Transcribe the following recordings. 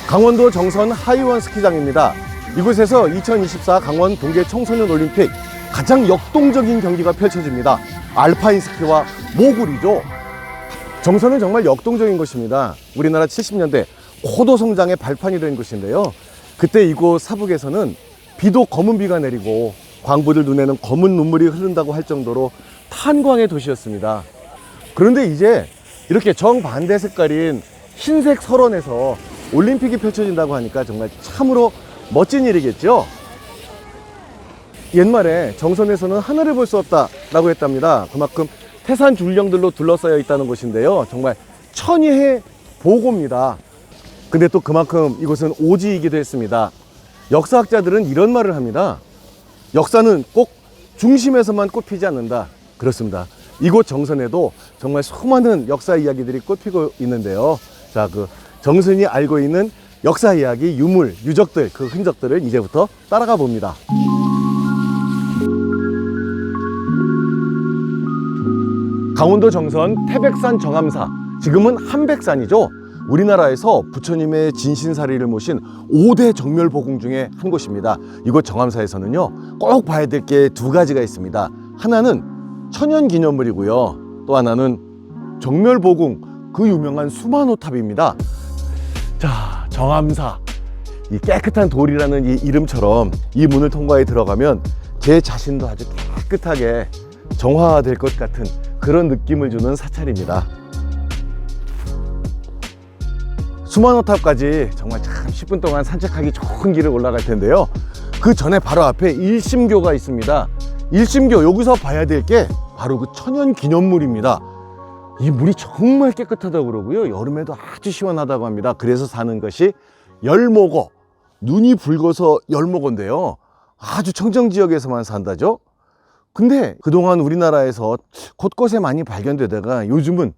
강원도 정선 하이원 스키장입니다. 이곳에서 2024 강원 동계 청소년 올림픽 가장 역동적인 경기가 펼쳐집니다. 알파인 스키와 모굴이죠. 정선은 정말 역동적인 곳입니다. 우리나라 70년대 고도 성장의 발판이 된 곳인데요. 그때 이곳 사북에서는 비도 검은 비가 내리고 광부들 눈에는 검은 눈물이 흐른다고 할 정도로 탄광의 도시였습니다. 그런데 이제 이렇게 정반대 색깔인 흰색 설원에서 올림픽이 펼쳐진다고 하니까 정말 참으로 멋진 일이겠죠. 옛말에 정선에서는 하늘을 볼 수 없다라고 했답니다. 그만큼 태산 줄령들로 둘러싸여 있다는 곳인데요. 정말 천혜의 보고입니다. 근데 또 그만큼 이곳은 오지이기도 했습니다. 역사학자들은 이런 말을 합니다. 역사는 꼭 중심에서만 꽃피지 않는다. 그렇습니다. 이곳 정선에도 정말 수많은 역사 이야기들이 꽃피고 있는데요. 자, 그 정선이 알고 있는 역사 이야기, 유물, 유적들, 그 흔적들을 이제부터 따라가 봅니다. 강원도 정선 태백산 정암사, 지금은 한백산이죠. 우리나라에서 부처님의 진신사리를 모신 5대 정멸보궁 중에 한 곳입니다. 이곳 정암사에서는요, 꼭 봐야 될 게 두 가지가 있습니다. 하나는 천연기념물이고요, 또 하나는 정멸보궁, 그 유명한 수만호탑입니다. 자, 정암사, 이 깨끗한 돌이라는 이 이름처럼 이 문을 통과해 들어가면 제 자신도 아주 깨끗하게 정화될 것 같은 그런 느낌을 주는 사찰입니다. 수만호탑까지 정말 참 10분 동안 산책하기 좋은 길을 올라갈 텐데요. 그 전에 바로 앞에 일심교가 있습니다. 일심교, 여기서 봐야 될 게 바로 그 천연기념물입니다. 이 물이 정말 깨끗하다고 그러고요, 여름에도 아주 시원하다고 합니다. 그래서 사는 것이 열목어, 눈이 붉어서 열목어인데요, 아주 청정지역에서만 산다죠. 근데 그동안 우리나라에서 곳곳에 많이 발견되다가 요즘은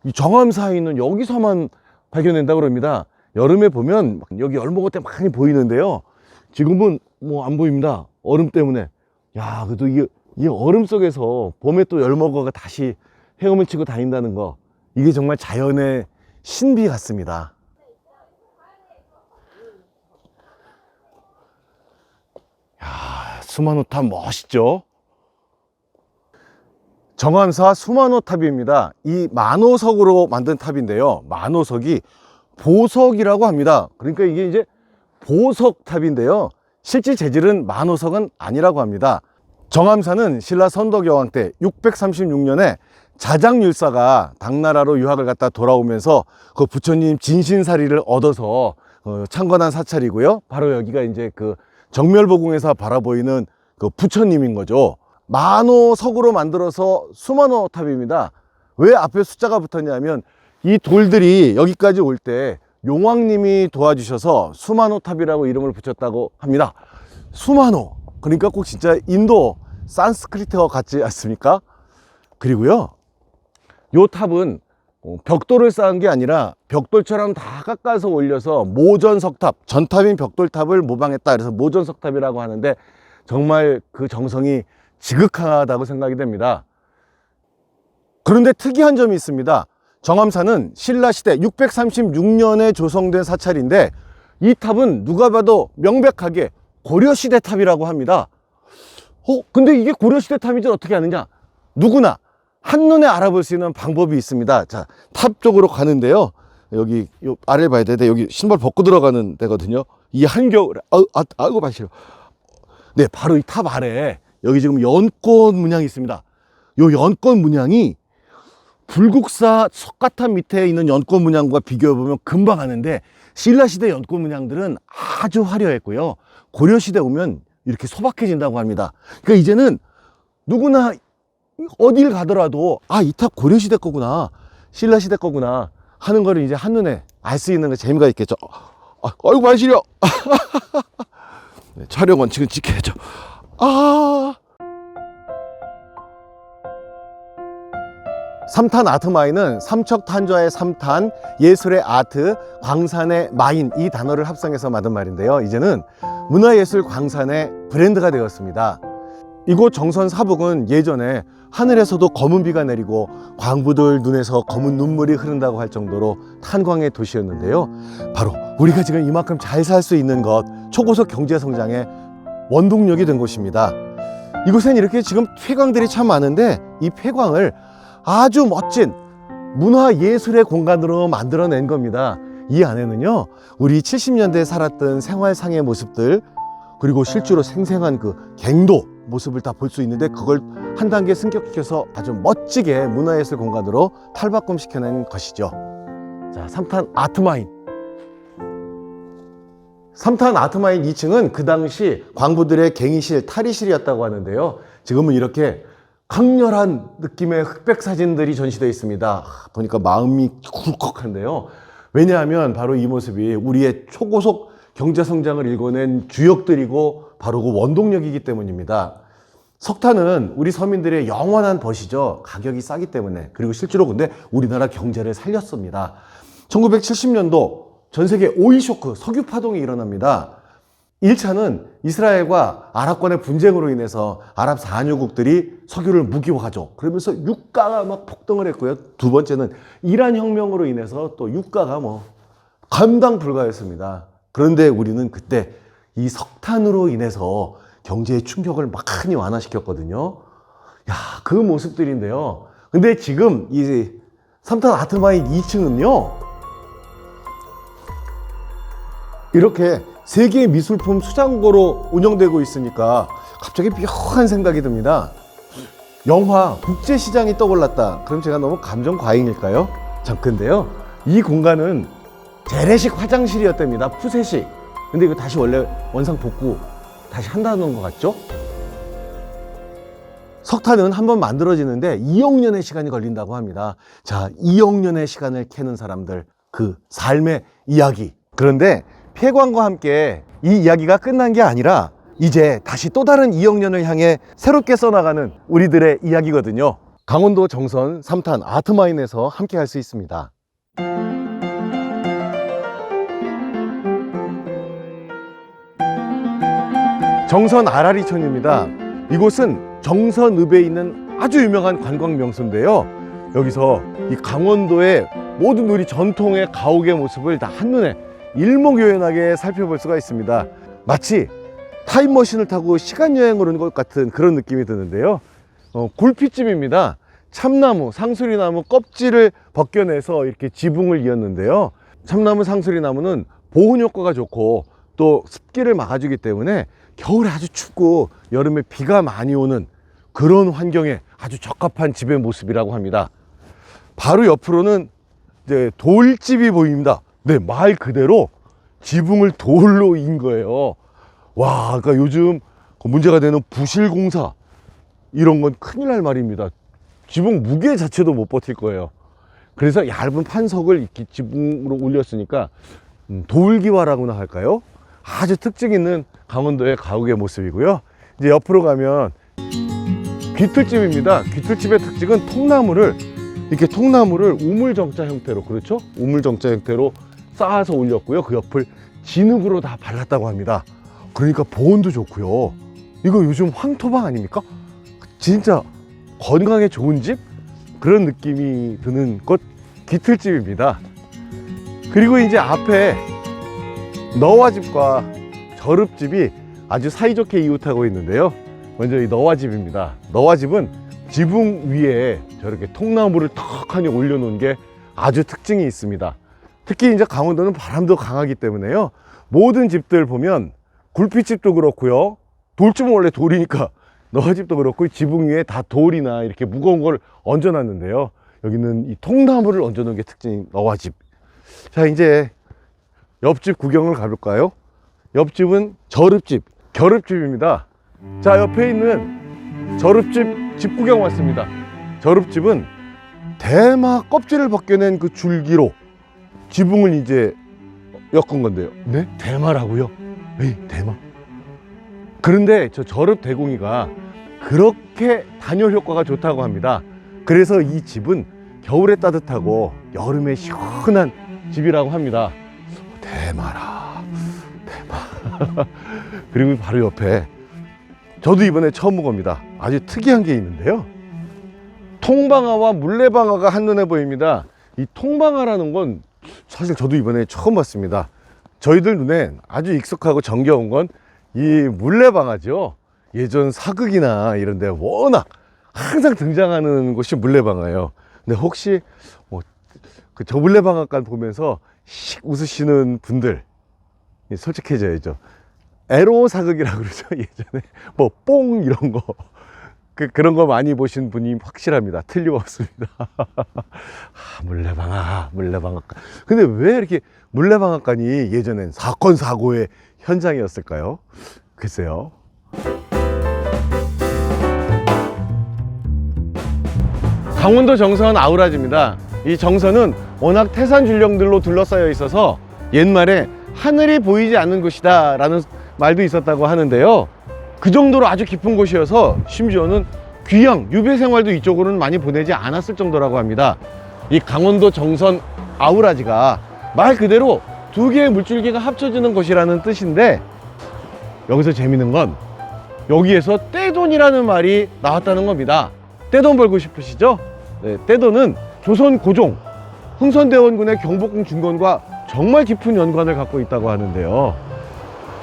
이 정암사에 있는 여기서만 발견된다고 그럽니다. 여름에 보면 여기 열목어 때 많이 보이는데요, 지금은 뭐 안 보입니다. 얼음 때문에. 야, 그래도 이 얼음 속에서 봄에 또 열목어가 다시 헤엄을 치고 다닌다는 거, 이게 정말 자연의 신비 같습니다. 야, 수만호탑 멋있죠? 정암사 수만호탑입니다. 이 만호석으로 만든 탑인데요, 만호석이 보석이라고 합니다. 그러니까 이게 이제 보석탑인데요, 실제 재질은 만호석은 아니라고 합니다. 정암사는 신라 선덕여왕 때 636년에 자장율사가 당나라로 유학을 갔다 돌아오면서 그 부처님 진신사리를 얻어서 창건한 사찰이고요. 바로 여기가 이제 그 정멸보궁에서 바라보이는 그 부처님인 거죠. 만호석으로 만들어서 수만호탑입니다. 왜 앞에 숫자가 붙었냐면 이 돌들이 여기까지 올 때 용왕님이 도와주셔서 수만호탑이라고 이름을 붙였다고 합니다. 수만호, 그러니까 꼭 진짜 인도 산스크리트어 같지 않습니까? 그리고요, 요 탑은 벽돌을 쌓은 게 아니라 벽돌처럼 다 깎아서 올려서 모전석탑, 전탑인 벽돌탑을 모방했다. 그래서 모전석탑이라고 하는데 정말 그 정성이 지극하다고 생각이 됩니다. 그런데 특이한 점이 있습니다. 정암사는 신라시대 636년에 조성된 사찰인데 이 탑은 누가 봐도 명백하게 고려시대 탑이라고 합니다. 근데 이게 고려시대 탑인지 어떻게 아느냐? 누구나 한눈에 알아볼 수 있는 방법이 있습니다. 자, 탑 쪽으로 가는데요, 여기 요 아래 봐야 되는데 여기 신발 벗고 들어가는 데거든요. 이 한겨울에 아이고 마시려. 네, 바로 이 탑 아래 여기 지금 연꽃 문양이 있습니다. 요 연꽃 문양이 불국사 석가탑 밑에 있는 연꽃 문양과 비교해보면 금방 아는데, 신라시대 연꽃 문양들은 아주 화려했고요, 고려시대 오면 이렇게 소박해진다고 합니다. 그러니까 이제는 누구나 어딜 가더라도 이 탑 고려시대 거구나, 신라시대 거구나 하는 거를 이제 한눈에 알 수 있는 거 재미가 있겠죠. 아이고 많이 시려. 네, 촬영 원칙은 지켜야죠. 삼탄 아트마인은 삼척탄좌의 삼탄, 예술의 아트, 광산의 마인, 이 단어를 합성해서 만든 말인데요, 이제는 문화예술 광산의 브랜드가 되었습니다. 이곳 정선 사북은 예전에 하늘에서도 검은 비가 내리고 광부들 눈에서 검은 눈물이 흐른다고 할 정도로 탄광의 도시였는데요. 바로 우리가 지금 이만큼 잘 살 수 있는 것, 초고속 경제 성장의 원동력이 된 곳입니다. 이곳엔 이렇게 지금 폐광들이 참 많은데 이 폐광을 아주 멋진 문화예술의 공간으로 만들어낸 겁니다. 이 안에는요, 우리 70년대에 살았던 생활상의 모습들, 그리고 실제로 생생한 그 갱도 모습을 다 볼 수 있는데, 그걸 한 단계 승격시켜서 아주 멋지게 문화예술 공간으로 탈바꿈시켜낸 것이죠. 자, 3탄 아트마인. 3탄 아트마인 2층은 그 당시 광부들의 갱의실, 탈의실이었다고 하는데요. 지금은 이렇게 강렬한 느낌의 흑백 사진들이 전시되어 있습니다. 보니까 마음이 굴컥한데요. 왜냐하면 바로 이 모습이 우리의 초고속 경제성장을 일궈낸 주역들이고 바로 그 원동력이기 때문입니다. 석탄은 우리 서민들의 영원한 벗이죠. 가격이 싸기 때문에. 그리고 실제로 근데 우리나라 경제를 살렸습니다. 1970년도 전 세계 오일 쇼크, 석유 파동이 일어납니다. 1차는 이스라엘과 아랍권의 분쟁으로 인해서 아랍 산유국들이 석유를 무기화하죠. 그러면서 유가가 막 폭등을 했고요. 두 번째는 이란 혁명으로 인해서 또 유가가 감당 불가였습니다. 그런데 우리는 그때 이 석탄으로 인해서 경제의 충격을 많이 완화시켰거든요. 야, 그 모습들인데요. 근데 지금 이 3탄 아트마인 2층은요, 이렇게 세계 미술품 수장고로 운영되고 있으니까 갑자기 묘한 생각이 듭니다. 영화 국제시장이 떠올랐다. 그럼 제가 너무 감정 과잉일까요? 참, 근데요, 이 공간은 재래식 화장실이었답니다. 푸세식. 근데 이거 다시 원래 원상 복구 다시 한다는 것 같죠? 석탄은 한번 만들어지는데 2억 년의 시간이 걸린다고 합니다. 자, 2억 년의 시간을 캐는 사람들, 그 삶의 이야기. 그런데 폐광과 함께 이 이야기가 끝난 게 아니라 이제 다시 또 다른 2억 년을 향해 새롭게 써나가는 우리들의 이야기거든요. 강원도 정선 3탄 아트마인에서 함께 할 수 있습니다. 정선 아라리촌입니다. 이곳은 정선읍에 있는 아주 유명한 관광 명소인데요. 여기서 이 강원도의 모든 우리 전통의 가옥의 모습을 다 한눈에 일목요연하게 살펴볼 수가 있습니다. 마치 타임머신을 타고 시간여행을 온 것 같은 그런 느낌이 드는데요. 굴피집입니다. 참나무, 상수리나무 껍질을 벗겨내서 이렇게 지붕을 이었는데요. 참나무, 상수리나무는 보온 효과가 좋고 또 습기를 막아주기 때문에 겨울에 아주 춥고 여름에 비가 많이 오는 그런 환경에 아주 적합한 집의 모습이라고 합니다. 바로 옆으로는 이제 돌집이 보입니다. 네, 말 그대로 지붕을 돌로 인 거예요. 와, 그러니까 요즘 문제가 되는 부실공사, 이런 건 큰일 날 말입니다. 지붕 무게 자체도 못 버틸 거예요. 그래서 얇은 판석을 이렇게 지붕으로 올렸으니까 돌기와라고나 할까요? 아주 특징 있는 강원도의 가옥의 모습이고요. 이제 옆으로 가면 귀틀집입니다. 귀틀집의 특징은 이렇게 통나무를 우물정자 형태로, 그렇죠? 우물정자 형태로 쌓아서 올렸고요. 그 옆을 진흙으로 다 발랐다고 합니다. 그러니까 보온도 좋고요. 이거 요즘 황토방 아닙니까? 진짜 건강에 좋은 집? 그런 느낌이 드는 곳 귀틀집입니다. 그리고 이제 앞에 너와집과 저릅집이 아주 사이좋게 이웃하고 있는데요. 먼저 이 너와집입니다. 너와집은 지붕 위에 저렇게 통나무를 턱하니 올려놓은 게 아주 특징이 있습니다. 특히 이제 강원도는 바람도 강하기 때문에요. 모든 집들 보면 굴피집도 그렇고요. 돌집은 원래 돌이니까 너와집도 그렇고 지붕 위에 다 돌이나 이렇게 무거운 걸 얹어놨는데요. 여기는 이 통나무를 얹어놓은 게 특징인 너와집. 자, 이제 옆집 구경을 가볼까요? 옆집은 저릅집, 겨릅집입니다. 자, 옆에 있는 저릅집 집 구경 왔습니다. 저릅집은 대마 껍질을 벗겨낸 그 줄기로 지붕을 이제 엮은 건데요. 네? 대마라고요? 에이, 대마. 그런데 저 저릅 대궁이가 그렇게 단열 효과가 좋다고 합니다. 그래서 이 집은 겨울에 따뜻하고 여름에 시원한 집이라고 합니다. 대마라, 대마. 그리고 바로 옆에 저도 이번에 처음 본 겁니다. 아주 특이한 게 있는데요. 통방아와 물레방아가 한눈에 보입니다. 이 통방아라는 건 사실 저도 이번에 처음 봤습니다. 저희들 눈엔 아주 익숙하고 정겨운 건 이 물레방아죠. 예전 사극이나 이런 데 워낙 항상 등장하는 곳이 물레방아예요. 근데 혹시 저 물레방앗간 보면서 씩 웃으시는 분들 솔직해져야죠. 에로 사극이라고 그러죠. 예전에 뭐 뽕 이런 거 그런 거 많이 보신 분이 확실합니다. 틀림없습니다. 물레방앗간. 근데 왜 이렇게 물레방앗간이 예전엔 사건 사고의 현장이었을까요? 글쎄요. 강원도 정선 아우라지입니다. 이 정선은 워낙 태산 줄령들로 둘러싸여 있어서 옛말에 하늘이 보이지 않는 곳이다 라는 말도 있었다고 하는데요. 그 정도로 아주 깊은 곳이어서 심지어는 귀양, 유배 생활도 이쪽으로는 많이 보내지 않았을 정도라고 합니다. 이 강원도 정선 아우라지가 말 그대로 두 개의 물줄기가 합쳐지는 곳이라는 뜻인데, 여기서 재밌는 건 여기에서 떼돈이라는 말이 나왔다는 겁니다. 떼돈 벌고 싶으시죠? 네, 떼돈은 조선 고종 흥선대원군의 경복궁 중건과 정말 깊은 연관을 갖고 있다고 하는데요.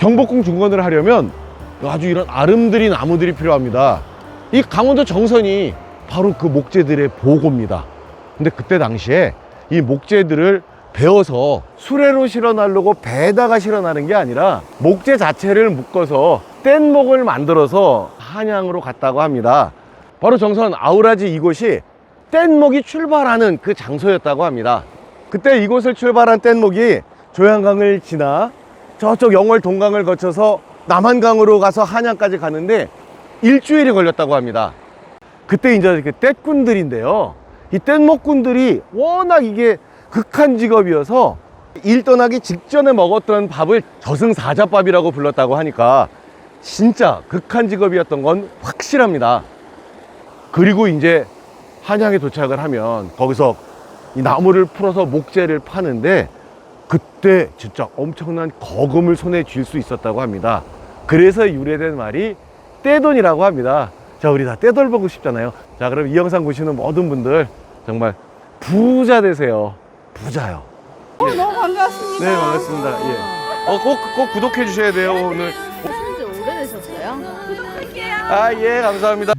경복궁 중건을 하려면 아주 이런 아름드린 나무들이 필요합니다. 이 강원도 정선이 바로 그 목재들의 보고입니다. 근데 그때 당시에 이 목재들을 베어서 수레로 실어 나르고 배에다가 실어 나른 게 아니라 목재 자체를 묶어서 뗏목을 만들어서 한양으로 갔다고 합니다. 바로 정선 아우라지 이곳이 뗏목이 출발하는 그 장소였다고 합니다. 그때 이곳을 출발한 뗏목이 조양강을 지나 저쪽 영월 동강을 거쳐서 남한강으로 가서 한양까지 가는데 일주일이 걸렸다고 합니다. 그때 이제 그 떼꾼들인데요. 이 뗏목꾼들이 워낙 이게 극한 직업이어서 일 떠나기 직전에 먹었던 밥을 저승사자밥이라고 불렀다고 하니까 진짜 극한 직업이었던 건 확실합니다. 그리고 이제 한양에 도착을 하면 거기서 이 나무를 풀어서 목재를 파는데 그때 진짜 엄청난 거금을 손에 쥘 수 있었다고 합니다. 그래서 유래된 말이 떼돈이라고 합니다. 자, 우리 다 떼돌 보고 싶잖아요. 자, 그럼 이 영상 보시는 모든 분들 정말 부자 되세요. 부자요. 너무 반갑습니다. 네, 반갑습니다. 예. 꼭 구독해 주셔야 돼요, 오늘. 하신 지 오래되셨어요? 아, 예, 감사합니다.